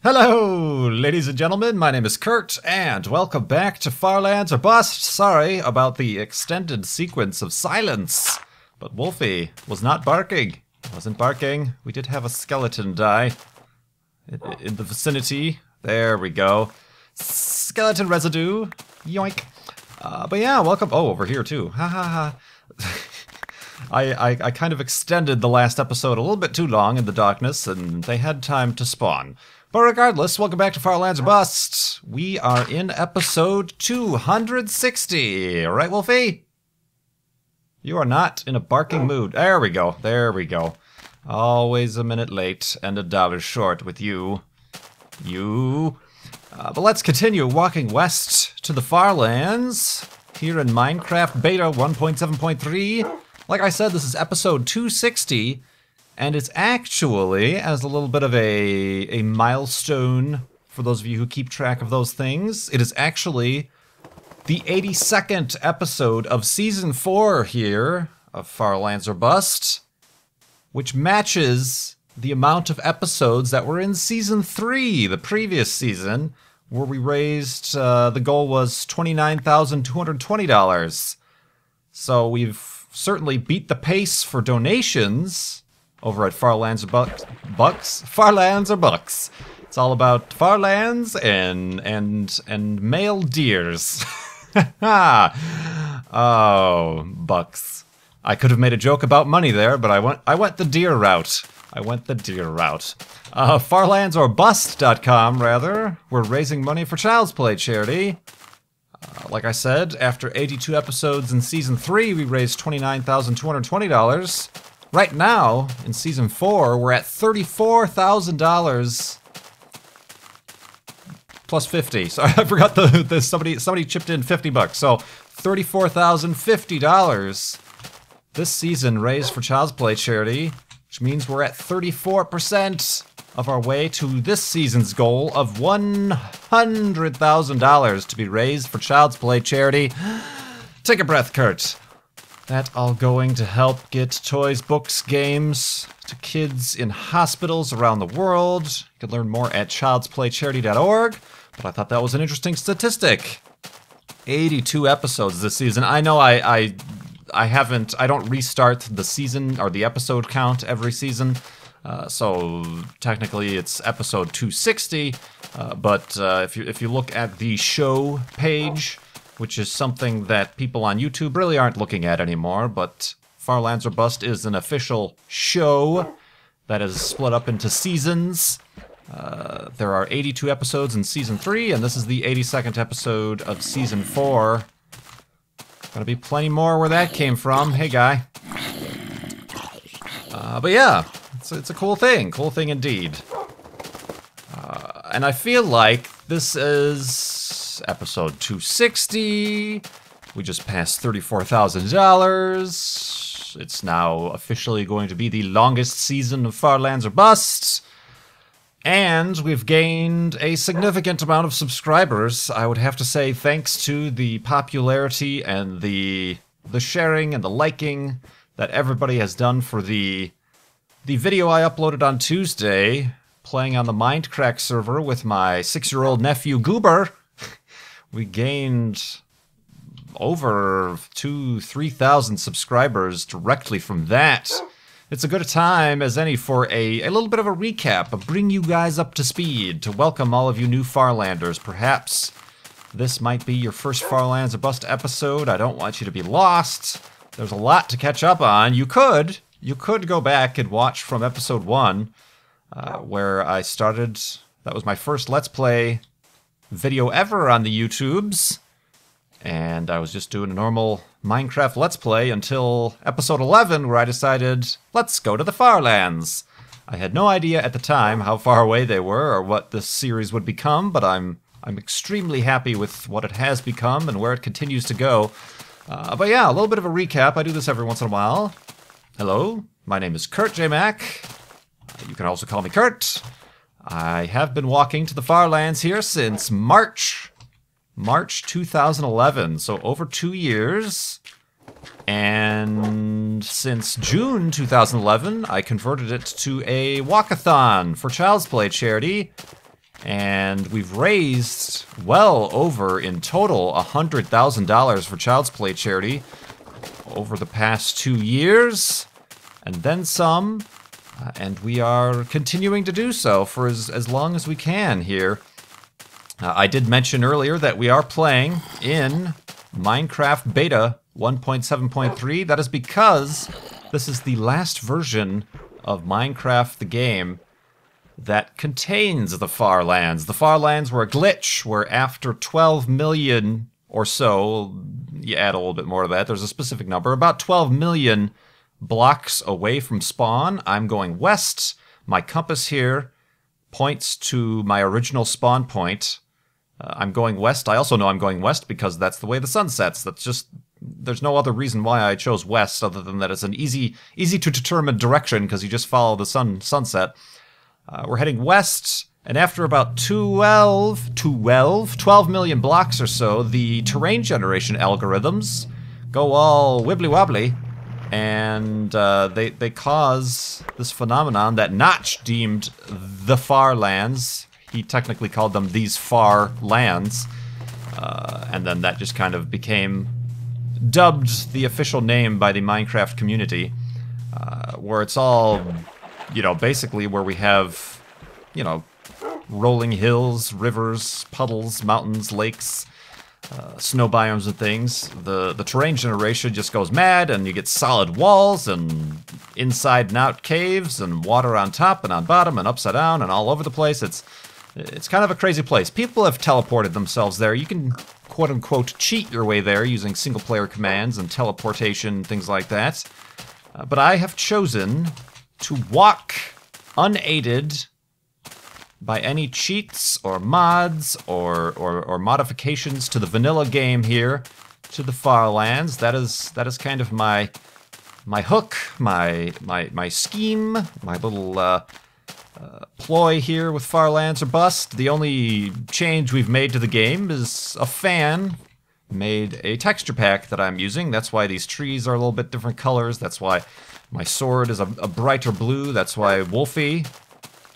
Hello, ladies and gentlemen, my name is Kurt, and welcome back to Farlands or Bust. Sorry about the extended sequence of silence, but Wolfie was not barking. Wasn't barking. We did have a skeleton die in the vicinity. There we go. Skeleton residue. Yoink. But yeah, welcome. Oh, over here too. Ha ha ha. I kind of extended the last episode a little bit too long in the darkness, and they had time to spawn. But regardless, welcome back to Farlands or Bust. We are in episode 260. Right, Wolfie? You are not in a barking mood. There we go. There we go. Always a minute late and $1 short with you. But let's continue walking west to the Farlands here in Minecraft Beta 1.7.3. Like I said, this is episode 260. And it's actually, as a little bit of a milestone for those of you who keep track of those things, it is actually the 82nd episode of Season 4 here of Farlands or Bust, which matches the amount of episodes that were in Season 3, the previous season, where we raised, the goal was $29,220. So we've certainly beat the pace for donations over at Farlands or Bucks. Farlands or Bucks. It's all about Farlands and male deers. Oh, Bucks. I could have made a joke about money there, but I went the deer route. Farlandsorbust.com, rather. We're raising money for Child's Play charity. Like I said, after 82 episodes in Season 3, we raised $29,220. Right now, in Season 4, we're at $34,000 plus 50. Sorry, I forgot somebody chipped in $50. So $34,050 this season raised for Child's Play charity, which means we're at 34% of our way to this season's goal of $100,000 to be raised for Child's Play charity. Take a breath, Kurt. That all going to help get toys, books, games to kids in hospitals around the world. You can learn more at childsplaycharity.org, but I thought that was an interesting statistic. 82 episodes this season. I know I don't restart the season or the episode count every season. So technically it's episode 260, but if you look at the show page, which is something that people on YouTube really aren't looking at anymore, but Farlands or Bust is an official show that is split up into seasons. There are 82 episodes in Season 3, and this is the 82nd episode of Season 4. Gonna be plenty more where that came from. Hey, guy. But yeah, it's a cool thing indeed. And I feel like this is episode 260. We just passed $34,000. It's now officially going to be the longest season of Farlands or Bust. And we've gained a significant amount of subscribers. I would have to say thanks to the popularity and the sharing and the liking that everybody has done for the video I uploaded on Tuesday, playing on the Mindcrack server with my 6-year-old nephew Goober. We gained over 3,000 subscribers directly from that. It's a good time as any for a little bit of a recap, a bring you guys up to speed, to welcome all of you new Farlanders. Perhaps this might be your first Farlands or Bust episode. I don't want you to be lost. There's a lot to catch up on. You could go back and watch from episode 1, where I started. That was my first Let's Play video ever on the YouTubes, and I was just doing a normal Minecraft Let's Play until episode 11, where I decided, let's go to the Farlands. I had no idea at the time how far away they were or what this series would become, but I'm extremely happy with what it has become and where it continues to go. But yeah, a little bit of a recap. I do this every once in a while. Hello, my name is KurtJMac. You can also call me Kurt. I have been walking to the Farlands here since March 2011, so over 2 years. And since June 2011, I converted it to a walk-a-thon for Child's Play charity. And we've raised well over, in total, $100,000 for Child's Play charity over the past 2 years, and then some. And we are continuing to do so for as long as we can here. I did mention earlier that we are playing in Minecraft Beta 1.7.3. That is because this is the last version of Minecraft the game that contains the Far Lands. The Far Lands were a glitch where after 12 million or so, you add a little bit more to that, there's a specific number, about 12 million blocks away from spawn. I'm going west. My compass here points to my original spawn point. I'm going west. I also know I'm going west because that's the way the sun sets. That's just, there's no other reason why I chose west other than that it's an easy to determine direction because you just follow the sunset. We're heading west, and after about 12 million blocks or so, the terrain generation algorithms go all wibbly-wobbly, and they cause this phenomenon that Notch deemed the Far Lands. He technically called them these Far Lands, and then that just kind of became dubbed the official name by the Minecraft community, where it's all, you know, basically where we have, you know, rolling hills, rivers, puddles, mountains, lakes, snow biomes and things. The terrain generation just goes mad, and you get solid walls and inside and out caves and water on top and on bottom and upside down and all over the place. It's kind of a crazy place. People have teleported themselves there. You can quote-unquote cheat your way there using single-player commands and teleportation, things like that. But I have chosen to walk unaided by any cheats or mods or modifications to the vanilla game here to the Far Lands. That is kind of my hook, my scheme, my little ploy here with Far Lands or Bust. The only change we've made to the game is a fan made a texture pack that I'm using. That's why these trees are a little bit different colors. That's why my sword is a brighter blue. That's why Wolfie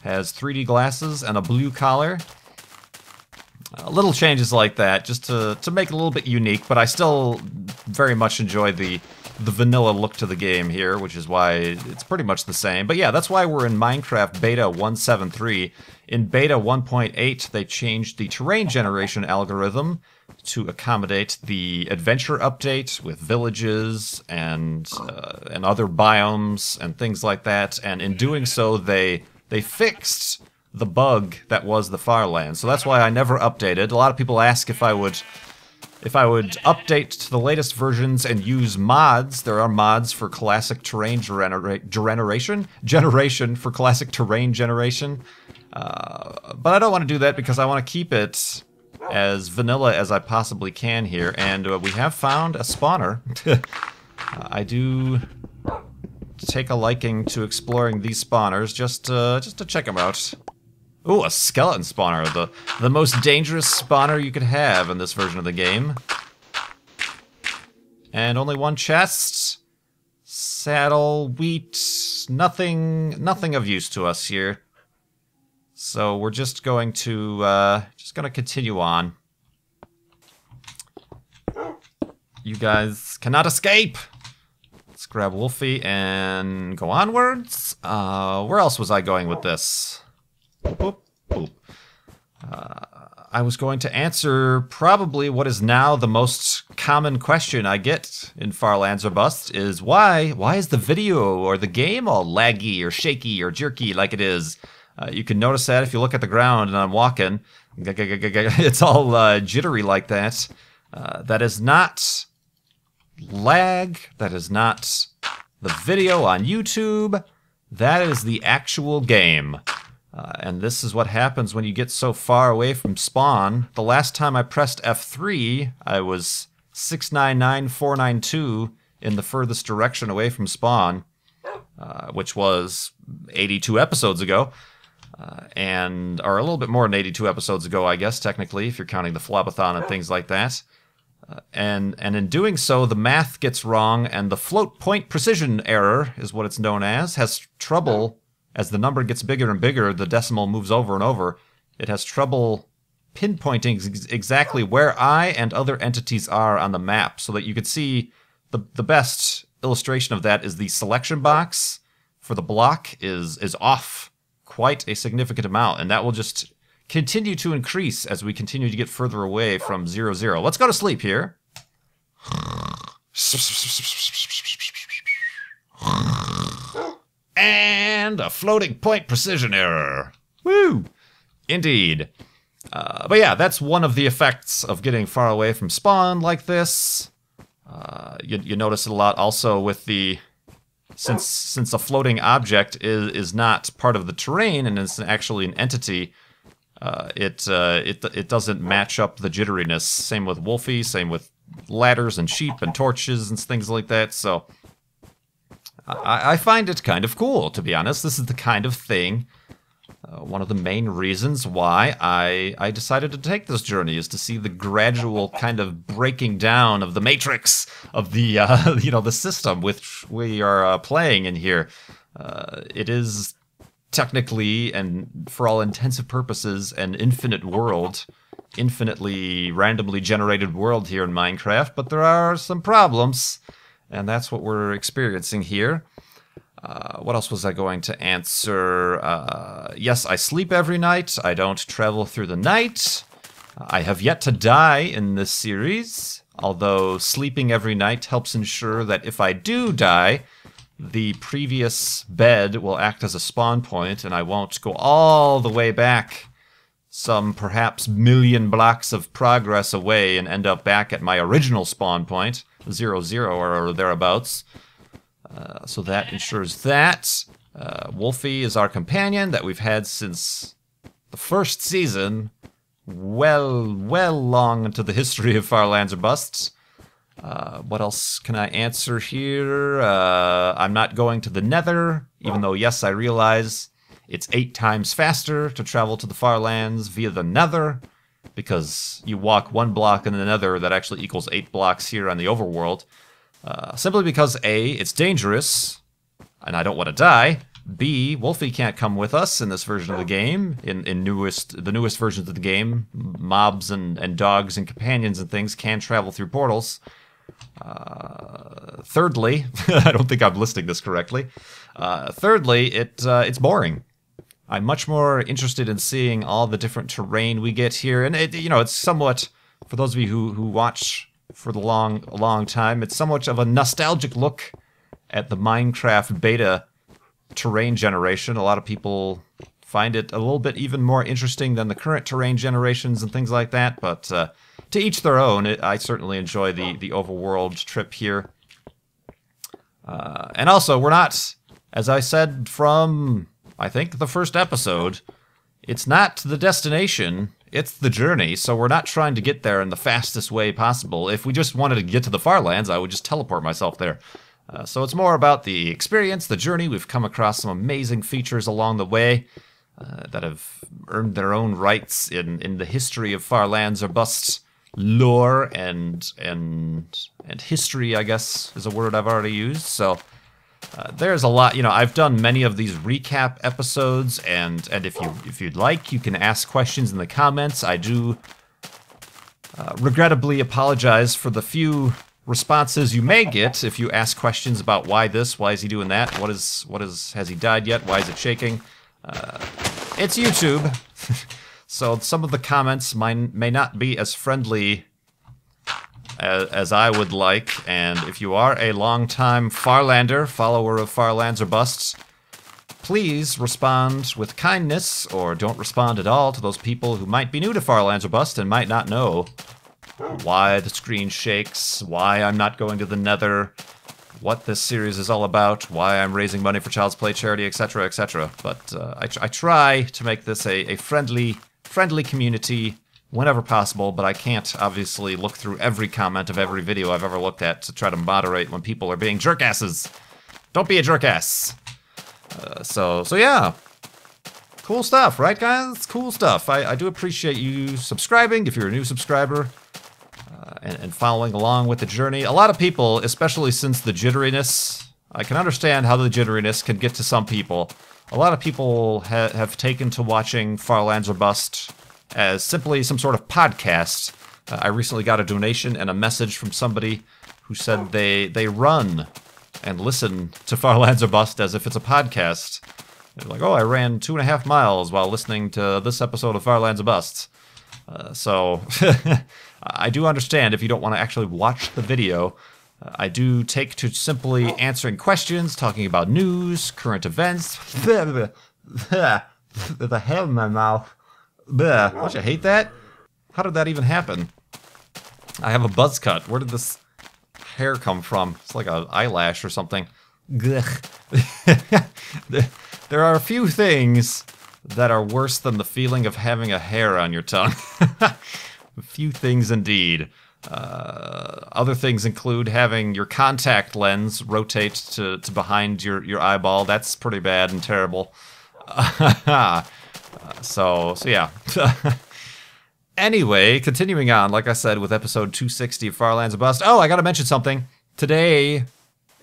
has 3D glasses and a blue collar. Little changes like that, just to make it a little bit unique, but I still very much enjoy the vanilla look to the game here, which is why it's pretty much the same. But yeah, that's why we're in Minecraft Beta 1.7.3. In Beta 1.8, they changed the terrain generation algorithm to accommodate the adventure update with villages and other biomes and things like that. And in doing so, they fixed the bug that was the Far Lands. So that's why I never updated. A lot of people ask if I would update to the latest versions and use mods. There are mods for classic terrain generation for classic terrain generation. But I don't want to do that because I want to keep it as vanilla as I possibly can here. And we have found a spawner. I do take a liking to exploring these spawners just to check them out. Ooh, a skeleton spawner, the most dangerous spawner you could have in this version of the game. And only one chest, saddle, wheat, nothing of use to us here. So we're just going to continue on. You guys cannot escape. Let's grab Wolfie and go onwards. Where else was I going with this? Boop, boop. I was going to answer probably what is now the most common question I get in Far Lands or Bust is why is the video or the game all laggy or shaky or jerky like it is? You can notice that if you look at the ground and I'm walking, it's all jittery like that. That is not lag. That is not the video on YouTube. That is the actual game. And this is what happens when you get so far away from spawn. The last time I pressed F3, I was 699,492 in the furthest direction away from spawn, which was 82 episodes ago. Or a little bit more than 82 episodes ago, I guess, technically, if you're counting the flob-athon and things like that. And in doing so, the math gets wrong, and the float point precision error, is what it's known as, has trouble. As the number gets bigger and bigger, the decimal moves over and over. it has trouble pinpointing exactly where I and other entities are on the map, so that you could see the best illustration of that is the selection box for the block is off quite a significant amount, and that will just continue to increase as we continue to get further away from 0-0. Let's go to sleep here. And a floating point precision error. Woo! Indeed. But yeah, that's one of the effects of getting far away from spawn like this. You notice it a lot also with the... Since a floating object is not part of the terrain and is actually an entity, it doesn't match up the jitteriness. Same with Wolfie, same with ladders and sheep and torches and things like that. So I find it kind of cool, to be honest. This is the kind of thing, one of the main reasons why I decided to take this journey, is to see the gradual kind of breaking down of the matrix of the the system which we are playing in here. It is technically, and for all intensive purposes, an infinite world, infinitely randomly generated world here in Minecraft, but there are some problems, and that's what we're experiencing here. What else was I going to answer? Yes, I sleep every night. I don't travel through the night. I have yet to die in this series, although sleeping every night helps ensure that if I do die, the previous bed will act as a spawn point, and I won't go all the way back some perhaps million blocks of progress away and end up back at my original spawn point, 0-0 or thereabouts. So that ensures that. Wolfie is our companion that we've had since the first season, well long into the history of Farlands or Busts. What else can I answer here? I'm not going to the Nether, even though, yes, I realize it's 8 times faster to travel to the Farlands via the Nether, because you walk 1 block in the Nether, that actually equals 8 blocks here on the overworld. Simply because A, it's dangerous, and I don't want to die. B, Wolfie can't come with us in this version of the game. In the newest versions of the game, mobs and dogs and companions and things can travel through portals. Thirdly, I don't think I'm listing this correctly. Thirdly, it's boring. I'm much more interested in seeing all the different terrain we get here, and it's somewhat, for those of you who watch for the long time, it's somewhat of a nostalgic look at the Minecraft beta terrain generation. A lot of people find it a little bit even more interesting than the current terrain generations and things like that, but to each their own. I certainly enjoy the overworld trip here. And also, we're not, as I said from, I think, the first episode, it's not the destination, it's the journey, so we're not trying to get there in the fastest way possible. If we just wanted to get to the Farlands, I would just teleport myself there. So it's more about the experience, the journey. We've come across some amazing features along the way that have earned their own rights in the history of Farlands or Bust lore and history, I guess, is a word I've already used. So there's a lot. I've done many of these recap episodes, and if you'd like, you can ask questions in the comments. I do regrettably apologize for the few responses you may get if you ask questions about why this, why is he doing that, has he died yet, why is it shaking? It's YouTube, so some of the comments may not be as friendly as I would like, and if you are a long-time Farlander, follower of Farlands or Busts, please respond with kindness, or don't respond at all to those people who might be new to Farlands or Bust and might not know why the screen shakes, why I'm not going to the Nether, what this series is all about, why I'm raising money for Child's Play charity, etc., etc. But I try to make this a friendly community whenever possible, but I can't obviously look through every comment of every video I've ever looked at to try to moderate when people are being jerkasses. Don't be a jerkass. So yeah. Cool stuff, right guys? Cool stuff. I do appreciate you subscribing if you're a new subscriber. And following along with the journey. A lot of people, especially since the jitteriness, I can understand how the jitteriness can get to some people. a lot of people have taken to watching Far Lands or Bust as simply some sort of podcast. I recently got a donation and a message from somebody who said they run and listen to Far Lands or Bust as if it's a podcast. They're like, oh, I ran 2.5 miles while listening to this episode of Far Lands or Bust. So I do understand if you don't want to actually watch the video. I do take to simply answering questions, talking about news, current events. The hell in my mouth. Don't you hate that? How did that even happen? I have a buzz cut. Where did this hair come from? It's like an eyelash or something. There are a few things that are worse than the feeling of having a hair on your tongue. A few things indeed. Other things include having your contact lens rotate to behind your eyeball. That's pretty bad and terrible. So yeah. Anyway, continuing on, like I said, with episode 260 of Far Lands or Bust. Oh, I gotta mention something. Today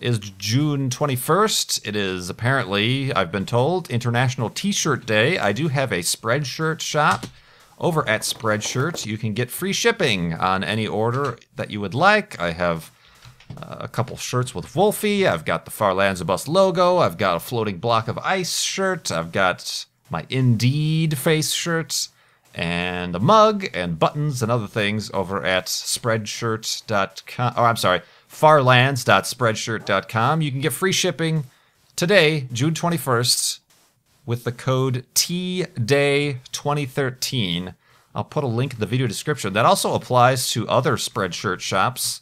is June 21st. It is apparently, I've been told, International T-Shirt Day. I do have a Spreadshirt shop. Over at Spreadshirt, you can get free shipping on any order that you would like. I have a couple shirts with Wolfie. I've got the Far Lands or Bust logo. I've got a floating block of ice shirt. I've got my Indeed face shirt and a mug and buttons and other things over at Spreadshirt.com. Oh, I'm sorry, farlands.spreadshirt.com. You can get free shipping today, June 21st. With the code TDAY2013. I'll put a link in the video description. That also applies to other Spreadshirt shops.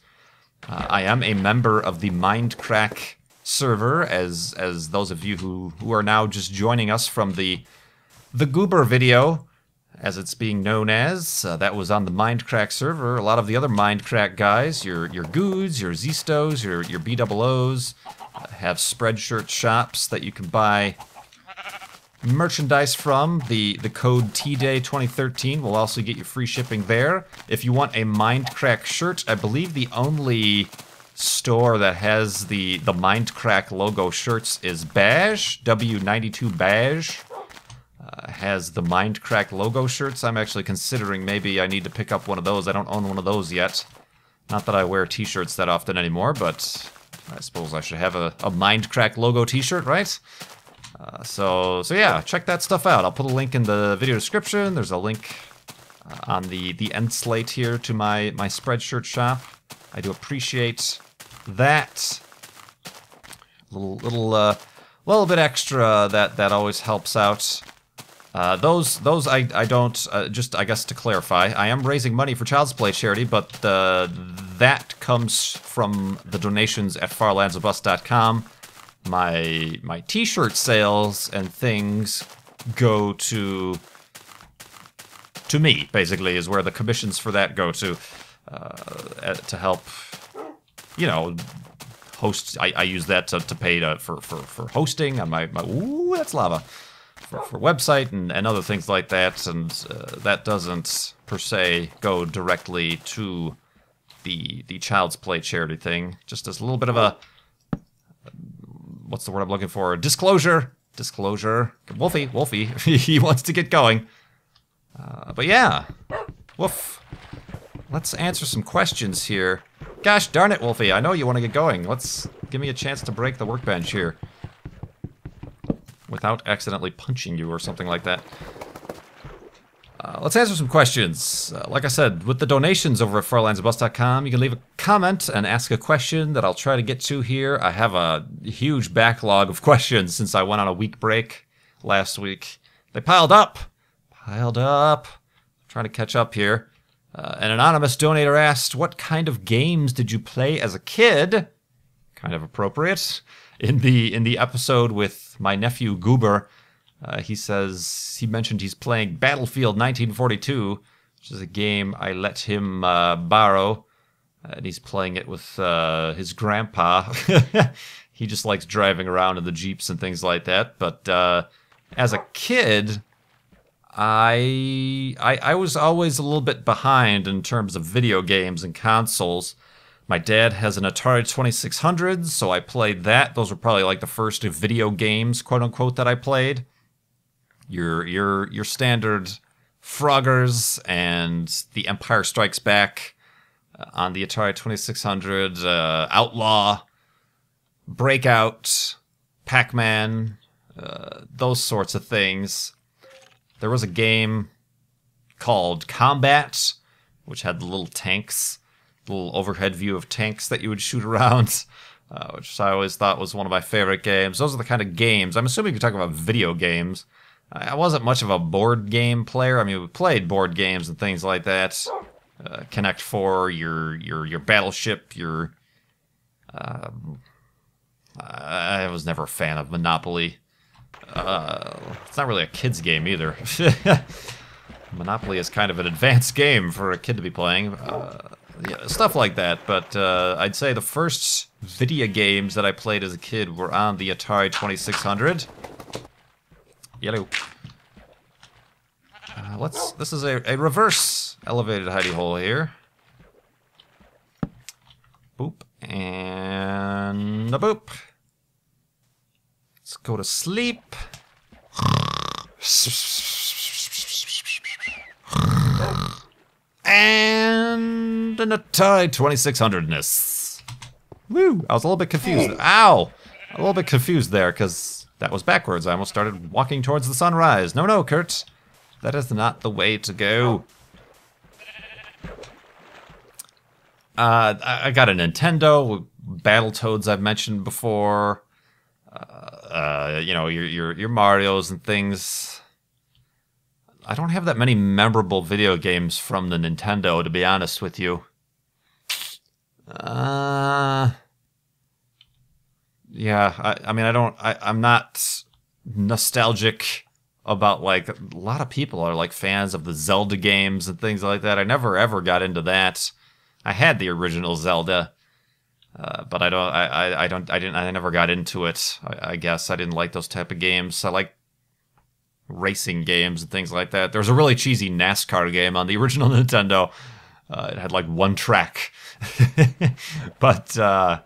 I am a member of the Mindcrack server, as those of you who are now just joining us from the Goober video, as it's being known as. That was on the Mindcrack server. A lot of the other Mindcrack guys, your Goods, your Zistos, your BOOs, have Spreadshirt shops that you can buy merchandise from. The code TDAY2013 will also get you free shipping there. If you want a Mindcrack shirt, I believe the only store that has the Mindcrack logo shirts is Bash. W92 Bash has the Mindcrack logo shirts. I'm actually considering maybe I need to pick up one of those. I don't own one of those yet. Not that I wear t-shirts that often anymore, but I suppose I should have a Mindcrack logo t-shirt, right? So yeah, check that stuff out. I'll put a link in the video description. There's a link on the end slate here to my Spreadshirt shop. I do appreciate that. Little bit extra that always helps out. Those I don't, just I guess to clarify, I am raising money for Child's Play charity, but that comes from the donations at farlandsorbust.com. My t-shirt sales and things go to me, basically, is where the commissions for that go to help, you know, host. I use that to pay for hosting on my ooh, that's lava, for website and other things like that, and that doesn't per se go directly to the Child's Play charity thing. Just as a little bit of a, what's the word I'm looking for? Disclosure. Wolfie, he wants to get going. But yeah, woof. Let's answer some questions here. Gosh darn it, Wolfie, I know you want to get going. Let's give me a chance to break the workbench here without accidentally punching you or something like that. Let's answer some questions. Like I said, with the donations over at farlandsorbust.com, you can leave a comment and ask a question that I'll try to get to here. I have a huge backlog of questions since I went on a week break last week. They piled up. I'm trying to catch up here. An anonymous donator asked, what kind of games did you play as a kid? Kind of appropriate. In the episode with my nephew Goober, he mentioned he's playing Battlefield 1942, which is a game I let him borrow, and he's playing it with his grandpa. He just likes driving around in the Jeeps and things like that. But as a kid, I was always a little bit behind in terms of video games and consoles. My dad has an Atari 2600, so I played that. Those were probably like the first video games, quote unquote, that I played. Your standard Froggers and The Empire Strikes Back on the Atari 2600, Outlaw, Breakout, Pac-Man, those sorts of things. There was a game called Combat, which had the little tanks, little overhead view of tanks that you would shoot around, which I always thought was one of my favorite games. Those are the kind of games. I'm assuming you're talking about video games. I wasn't much of a board game player. I mean, we played board games and things like that. Connect 4, your Battleship, your... I was never a fan of Monopoly. It's not really a kid's game either. Monopoly is kind of an advanced game for a kid to be playing. Yeah, stuff like that. But I'd say the first video games that I played as a kid were on the Atari 2600. Yellow. This is a reverse elevated hidey hole here. Boop. And a boop. Let's go to sleep. And an Atari 2600-ness. Woo! I was a little bit confused. Ow! A little bit confused there, because that was backwards. I almost started walking towards the sunrise. No, no, Kurt. That is not the way to go. I got a Nintendo, Battletoads I've mentioned before. You know, your Marios and things. I don't have that many memorable video games from the Nintendo, to be honest with you. Yeah, I mean, I'm not nostalgic about, like, a lot of people are, like, fans of the Zelda games and things like that. I never, ever got into that. I had the original Zelda, but I never got into it. I guess I didn't like those type of games. I like racing games and things like that. There was a really cheesy NASCAR game on the original Nintendo. It had like one track, but yeah,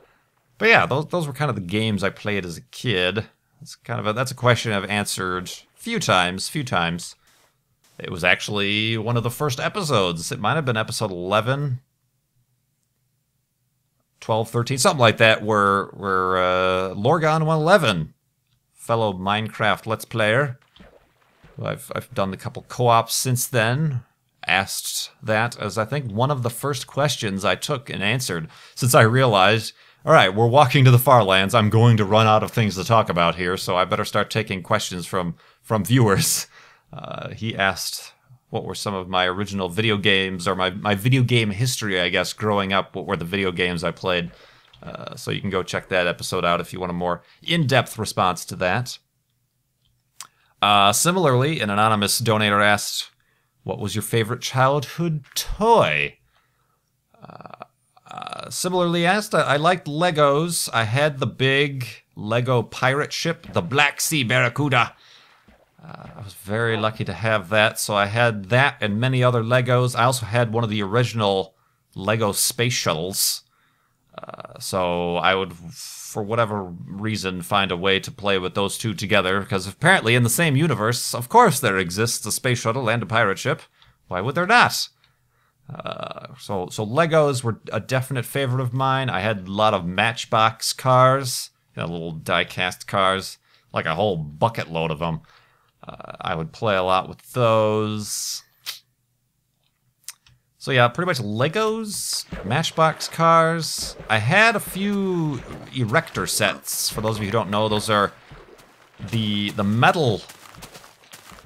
those were kind of the games I played as a kid. It's kind of that's a question I've answered a few times. It was actually one of the first episodes. It might have been episode 11. 12, 13, something like that, where Lorgon111, fellow Minecraft Let's Player, who I've done a couple co-ops since then, asked that as I think one of the first questions I took and answered, since I realized, all right, we're walking to the far lands, I'm going to run out of things to talk about here, so I better start taking questions from viewers. He asked what were some of my original video games, or my video game history, I guess, growing up. What were the video games I played? So you can go check that episode out if you want a more in-depth response to that. Similarly, an anonymous donator asked, what was your favorite childhood toy? Similarly asked, I liked Legos. I had the big Lego pirate ship, the Black Sea Barracuda. I was very lucky to have that, so I had that and many other Legos. I also had one of the original Lego space shuttles, so I would, for whatever reason, find a way to play with those two together, because apparently in the same universe, of course there exists a space shuttle and a pirate ship. Why would there not? So Legos were a definite favorite of mine. I had a lot of Matchbox cars, you know, little die-cast cars, like a whole bucket load of them. I would play a lot with those. So yeah, pretty much Legos, Matchbox cars. I had a few erector sets. For those of you who don't know, those are the metal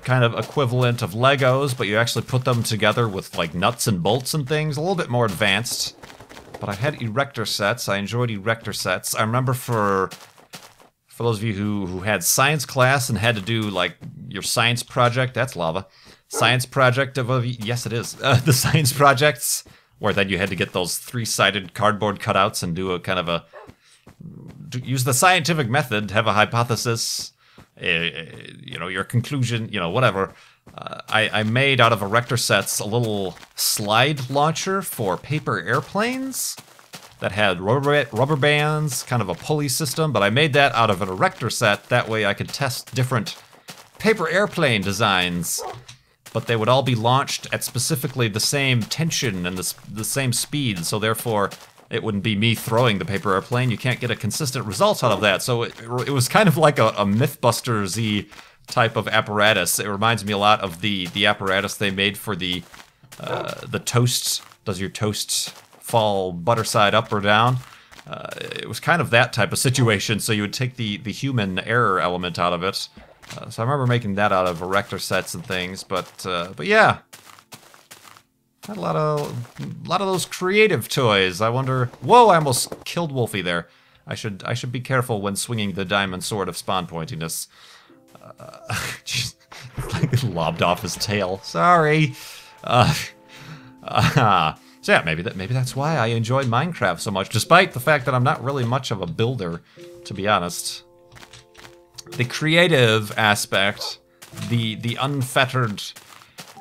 kind of equivalent of Legos, but you actually put them together with like nuts and bolts and things. A little bit more advanced. But I had erector sets. I enjoyed erector sets. I remember for those of you who had science class and had to do, like, your science project, that's lava. Science project of, yes it is, the science projects, where then you had to get those 3-sided cardboard cutouts and do a kind of use the scientific method, have a hypothesis, you know, your conclusion, you know, whatever. I made out of erector sets a little slide launcher for paper airplanes that had rubber bands, kind of a pulley system, but I made that out of an erector set. That way I could test different paper airplane designs, but they would all be launched at specifically the same tension and the same speed, so therefore it wouldn't be me throwing the paper airplane. You can't get a consistent result out of that. So it was kind of like a Mythbusters-y type of apparatus. It reminds me a lot of the apparatus they made for the toast. Does your toast fall butter side up or down? It was kind of that type of situation. So you would take the human error element out of it. So I remember making that out of erector sets and things. But yeah. Had a lot of those creative toys. I wonder. Whoa! I almost killed Wolfie there. I should be careful when swinging the diamond sword of spawn pointiness. Like lobbed off his tail. Sorry. So yeah, maybe that's why I enjoy Minecraft so much, despite the fact that I'm not really much of a builder, to be honest. The creative aspect, the unfettered,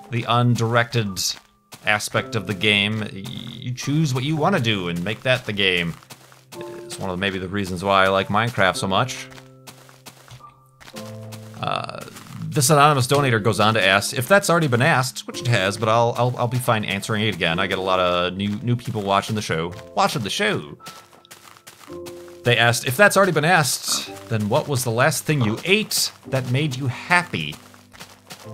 the undirected aspect of the game, you choose what you want to do and make that the game. It's one of maybe the reasons why I like Minecraft so much. This anonymous donator goes on to ask, if that's already been asked, which it has, but I'll be fine answering it again. I get a lot of new people watching the show. They asked, if that's already been asked, then what was the last thing you ate that made you happy?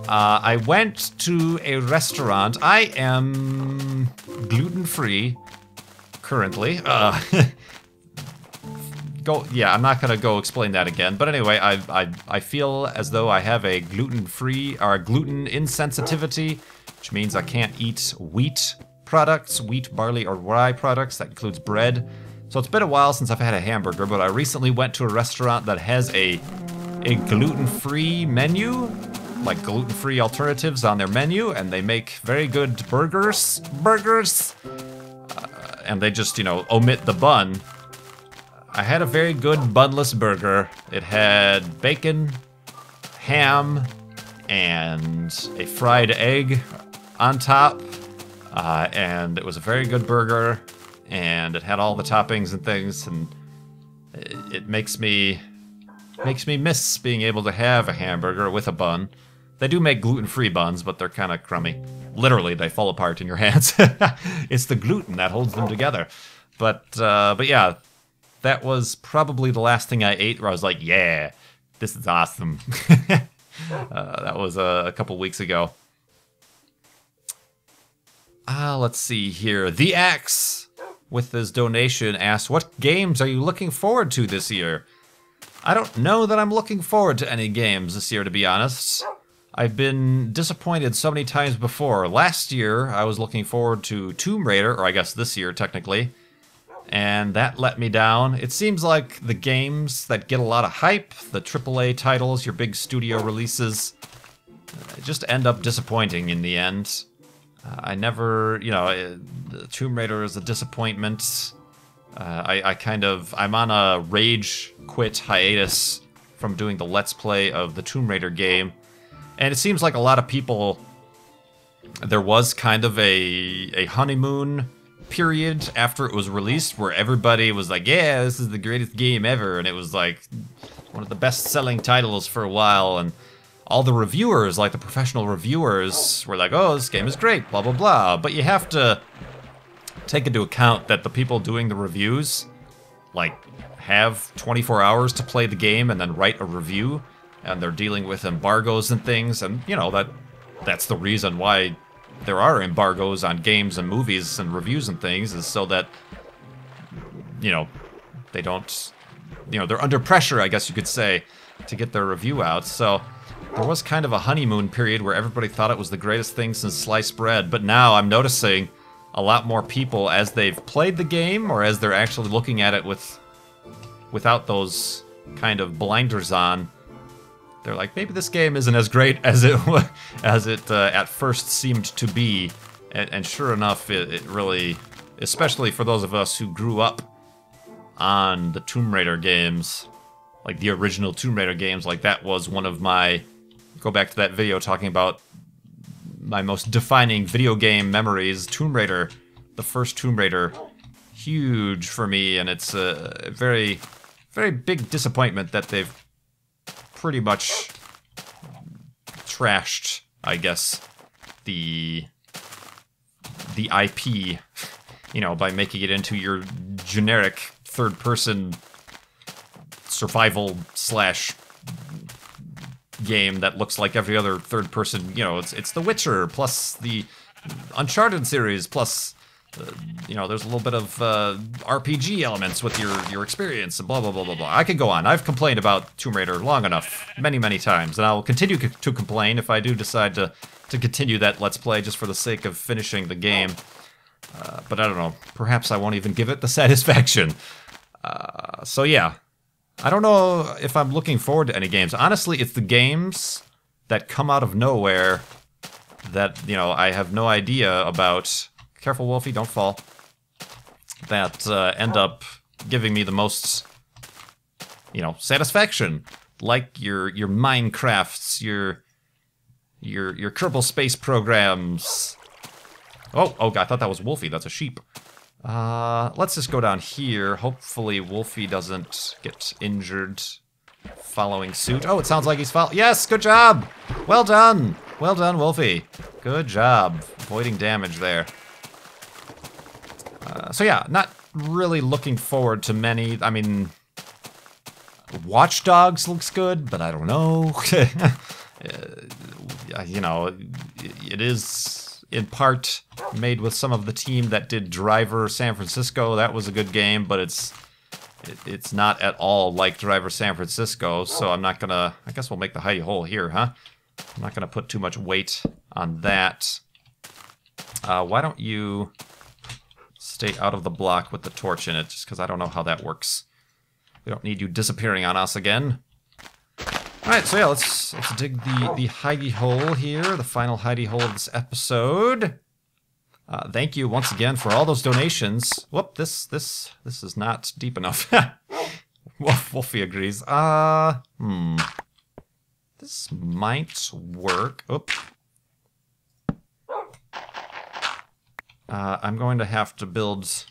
I went to a restaurant. I am gluten-free currently. Yeah, I'm not gonna go explain that again. But anyway, I feel as though I have a gluten-free or gluten insensitivity, which means I can't eat wheat products, wheat, barley, or rye products. That includes bread. So it's been a while since I've had a hamburger, but I recently went to a restaurant that has a gluten-free menu, like gluten-free alternatives on their menu, and they make very good burgers, and they just, omit the bun. I had a very good bunless burger. It had bacon, ham, and a fried egg on top, and it was a very good burger, and it had all the toppings and things, and it makes me miss being able to have a hamburger with a bun. They do make gluten-free buns, but they're kind of crummy. Literally, they fall apart in your hands. It's the gluten that holds them together. But yeah, that was probably the last thing I ate where I was like, yeah, this is awesome. That was a couple weeks ago. Let's see here. The X, with this donation, asked, what games are you looking forward to this year? I don't know that I'm looking forward to any games this year, to be honest. I've been disappointed so many times before. Last year, I was looking forward to Tomb Raider, or I guess this year, technically, and that let me down. It seems like the games that get a lot of hype, the AAA titles, your big studio releases, just end up disappointing in the end. I never, Tomb Raider is a disappointment. I'm on a rage quit hiatus from doing the Let's Play of the Tomb Raider game. And it seems like a lot of people, there was kind of a honeymoon period after it was released where everybody was like, yeah, this is the greatest game ever. And it was like one of the best-selling titles for a while. And all the reviewers, like the professional reviewers, were like, oh, this game is great, blah, blah, blah. But you have to take into account that the people doing the reviews, like, have 24 hours to play the game and then write a review. And they're dealing with embargoes and things. And, that's the reason why there are embargoes on games and movies and reviews and things, is so that, they don't, they're under pressure, I guess you could say, to get their review out. So there was kind of a honeymoon period where everybody thought it was the greatest thing since sliced bread. But now I'm noticing a lot more people, as they've played the game or as they're actually looking at it without those kind of blinders on, they're like, maybe this game isn't as great as it at first seemed to be. And sure enough, it really, especially for those of us who grew up on the Tomb Raider games, like the original Tomb Raider games, like that was one of my, go back to that video talking about my most defining video game memories. Tomb Raider, the first Tomb Raider, huge for me, and it's a very, very big disappointment that they've pretty much trashed, I guess, the IP, you know, by making it into your generic third-person survival slash game that looks like every other third-person. You know, it's The Witcher plus the Uncharted series plus. You know, there's a little bit of RPG elements with your experience and blah, blah, blah, blah, blah. I could go on. I've complained about Tomb Raider long enough, many, many times, and I'll continue to complain if I do decide to continue that Let's Play just for the sake of finishing the game. But I don't know. Perhaps I won't even give it the satisfaction. So yeah. I don't know if I'm looking forward to any games. Honestly, it's the games that come out of nowhere that, you know, I have no idea about. Careful, Wolfie, don't fall. That end up giving me the most, you know, satisfaction. Like your Minecrafts, your Kerbal Space programs. Oh, I thought that was Wolfie. That's a sheep. Let's just go down here. Hopefully Wolfie doesn't get injured following suit. Oh, it sounds like he's following. Yes, good job. Well done. Well done, Wolfie. Good job. Avoiding damage there. So yeah, not really looking forward to many. I mean, Watch Dogs looks good, but I don't know. You know, it is in part made with some of the team that did Driver San Francisco. That was a good game, but it's not at all like Driver San Francisco, so I'm not gonna. I guess we'll make the hidey hole here, huh? I'm not gonna put too much weight on that. Why don't you stay out of the block with the torch in it, just because I don't know how that works. We don't need you disappearing on us again. Alright, so yeah, let's dig the hidey hole here, the final hidey hole of this episode. Thank you once again for all those donations. Whoop, this is not deep enough. Wolfie agrees. This might work. Oop. I'm going to have to build...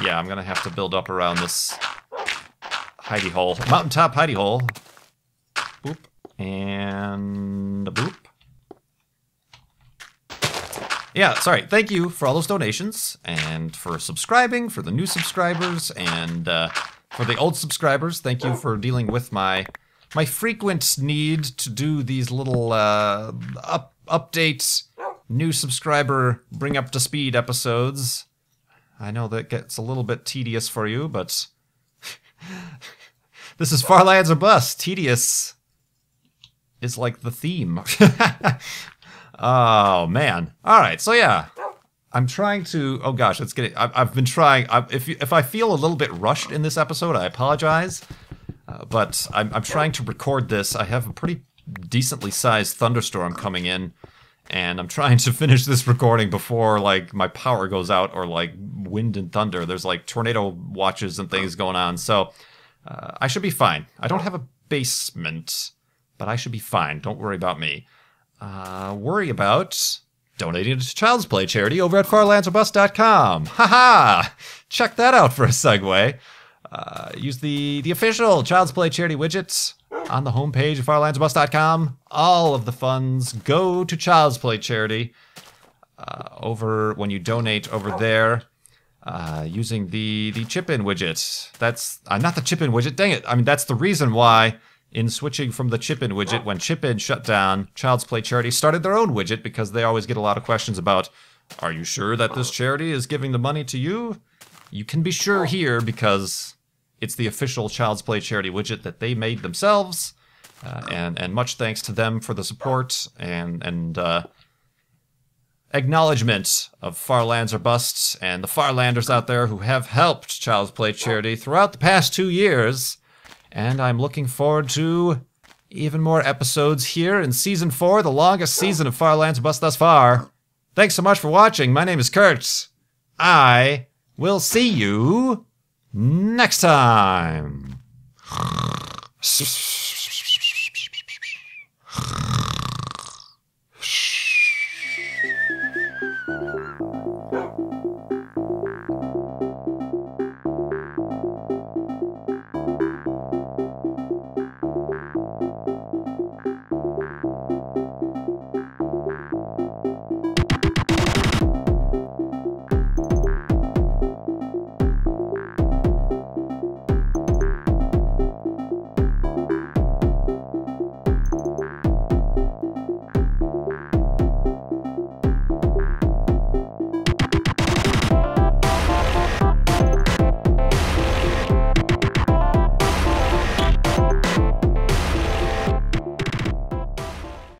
Yeah, I'm going to have to build up around this hidey hole. Mountaintop hidey hole. Boop. And a boop. Yeah, sorry. Thank you for all those donations, and for subscribing, for the new subscribers, and for the old subscribers. Thank you for dealing with my frequent need to do these little updates, new subscriber bring up to speed episodes. I know that gets a little bit tedious for you, but this is Farlands or Bust. Tedious is like the theme. Oh, man. All right, so yeah. I'm trying to... Oh, gosh, it's getting... I've been trying... If I feel a little bit rushed in this episode, I apologize. But I'm trying to record this. I have a pretty decently sized thunderstorm coming in. And I'm trying to finish this recording before, like, my power goes out or, like, wind and thunder. There's, like, tornado watches and things going on. So, I should be fine. I don't have a basement, but I should be fine. Don't worry about me. Worry about donating to Child's Play charity over at farlandsorbust.com. Haha! Check that out for a segue. Use the official Child's Play charity widgets on the homepage of farlandsorbust.com. All of the funds go to Child's Play charity over when you donate over there using the chip-in widget. That's not the chip-in widget. Dang it! I mean, that's the reason why. In switching from the chip-in widget, when chip-in shut down, Child's Play Charity started their own widget because they always get a lot of questions about, are you sure that this charity is giving the money to you? You can be sure here because it's the official Child's Play Charity widget that they made themselves. And much thanks to them for the support and acknowledgement of Farlands or Busts and the Farlanders out there who have helped Child's Play Charity throughout the past 2 years. And I'm looking forward to even more episodes here in Season 4, the longest season of Farlands or Bust thus far. Thanks so much for watching. My name is Kurt. I will see you next time.